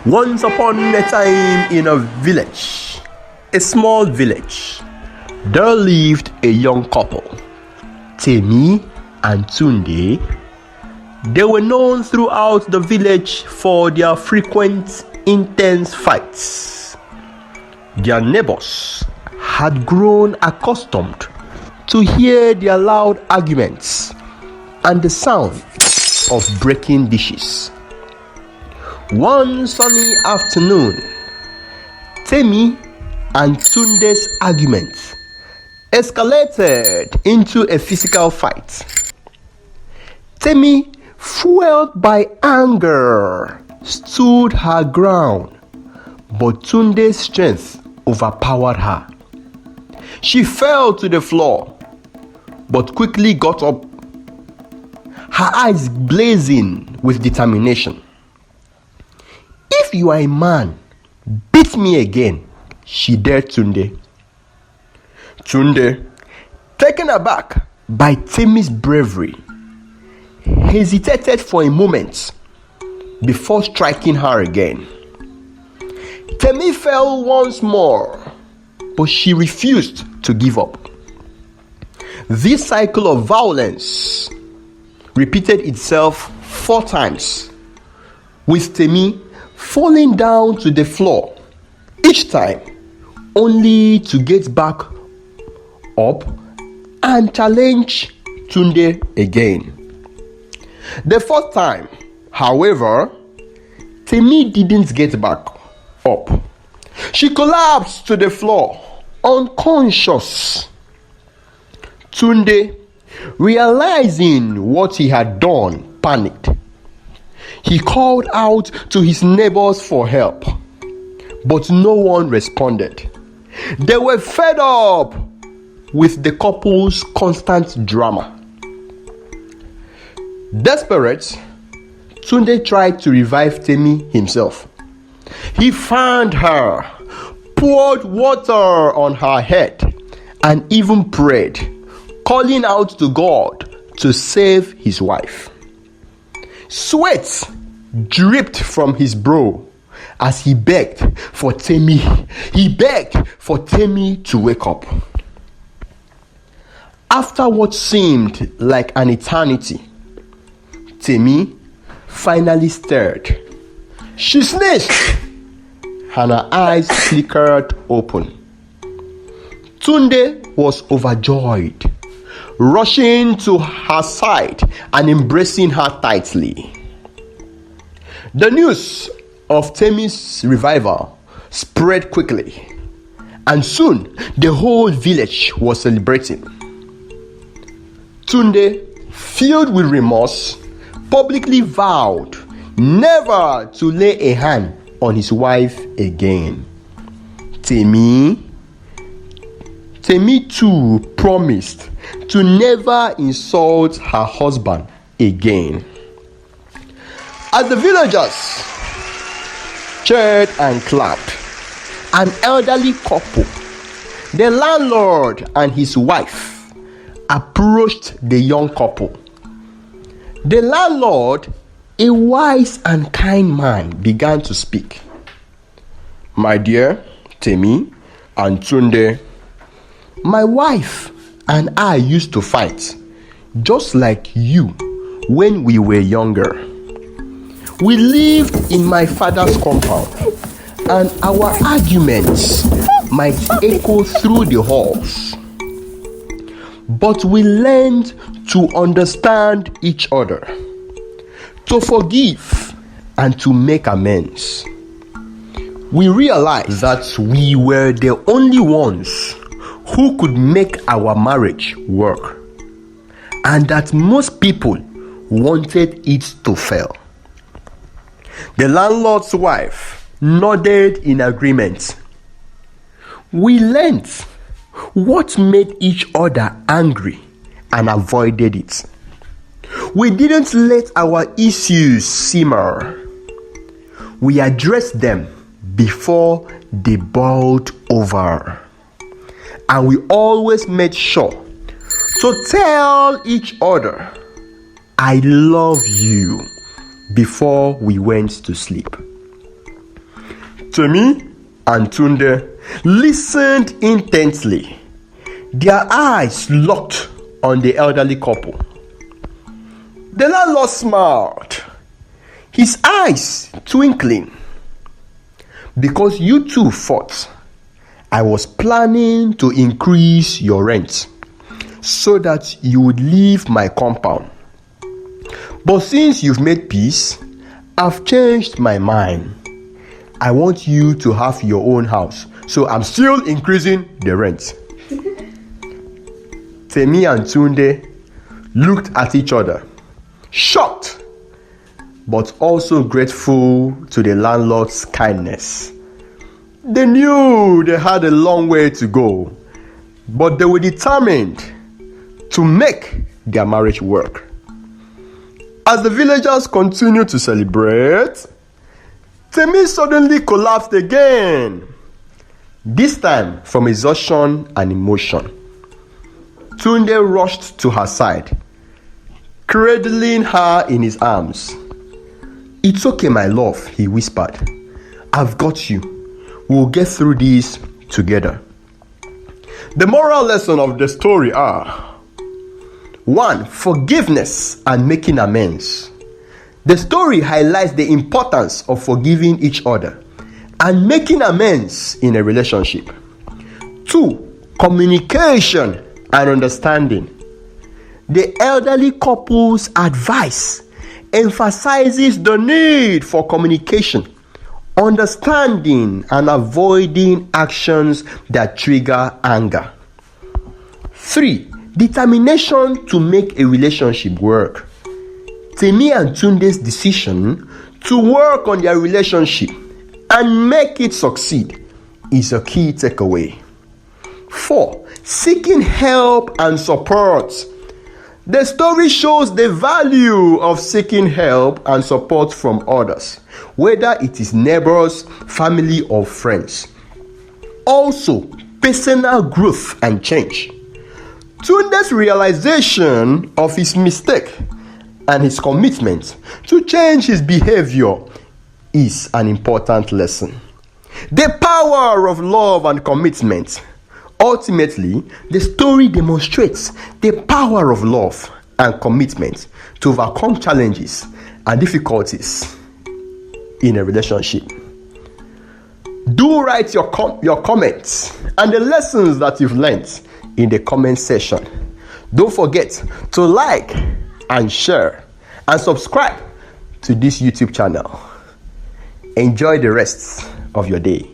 Once upon a time in a village, a small village, there lived a young couple, Temi and Tunde. They were known throughout the village for their frequent, intense fights. Their neighbors had grown accustomed to hear their loud arguments and the sound of breaking dishes. One sunny afternoon, Temi and Tunde's argument escalated into a physical fight. Temi, fueled by anger, stood her ground, but Tunde's strength overpowered her. She fell to the floor, but quickly got up, her eyes blazing with determination. "If you are a man, beat me again," she dared Tunde. Tunde, taken aback by Temi's bravery, hesitated for a moment before striking her again. Temi fell once more, but she refused to give up. This cycle of violence repeated itself 4 times, with Temi falling down to the floor, each time only to get back up and challenge Tunde again. The 4th time, however, Temi didn't get back up. She collapsed to the floor, unconscious. Tunde, realizing what he had done, panicked. He called out to his neighbors for help, but no one responded. They were fed up with the couple's constant drama. Desperate, Tunde tried to revive Temi himself. He found her, poured water on her head, and even prayed, calling out to God to save his wife. Sweat dripped from his brow as he begged for Temi. He begged for Temi to wake up. After what seemed like an eternity, Temi finally stirred. She sneezed, and her eyes flickered open. Tunde was overjoyed, rushing to her side and embracing her tightly. The news of Temi's revival spread quickly, and soon the whole village was celebrating. Tunde, filled with remorse, publicly vowed never to lay a hand on his wife again. Temi too promised to never insult her husband again. As the villagers cheered and clapped, an elderly couple, the landlord and his wife, approached the young couple. The landlord, a wise and kind man, began to speak. "My dear Temi and Tunde, my wife and I used to fight, just like you when we were younger. We lived in my father's compound, and our arguments might echo through the halls. But we learned to understand each other, to forgive, and to make amends. We realized that we were the only ones who could make our marriage work, and that most people wanted it to fail." The landlord's wife nodded in agreement. "We learned what made each other angry and avoided it. We didn't let our issues simmer. We addressed them before they boiled over. And we always made sure to tell each other, 'I love you,' before we went to sleep." Temi and Tunde listened intently, their eyes locked on the elderly couple. The landlord smiled, his eyes twinkling. Because you two fought, I was planning to increase your rent so that you would leave my compound. But since you've made peace, I've changed my mind. I want you to have your own house, so I'm still increasing the rent. Temi and Tunde looked at each other, shocked, but also grateful to the landlord's kindness. They knew they had a long way to go, but they were determined to make their marriage work. As the villagers continued to celebrate, Temi suddenly collapsed again, this time from exhaustion and emotion. Tunde rushed to her side, cradling her in his arms. "It's okay, my love," he whispered. "I've got you. We'll get through this together." The moral lesson of the story are: 1. Forgiveness and making amends. The story highlights the importance of forgiving each other and making amends in a relationship. 2. Communication and understanding. The elderly couple's advice emphasizes the need for communication, understanding, and avoiding actions that trigger anger. 3. Determination to make a relationship work. Temi and Tunde's decision to work on their relationship and make it succeed is a key takeaway. 4. Seeking help and support. The story shows the value of seeking help and support from others, whether it is neighbors, family, or friends. Also, personal growth and change. Tunde's realization of his mistake and his commitment to change his behavior is an important lesson. The power of love and commitment. Ultimately, the story demonstrates the power of love and commitment to overcome challenges and difficulties in a relationship. Do write your comments and the lessons that you've learned in the comment section. Don't forget to like and share and subscribe to this YouTube channel. Enjoy the rest of your day.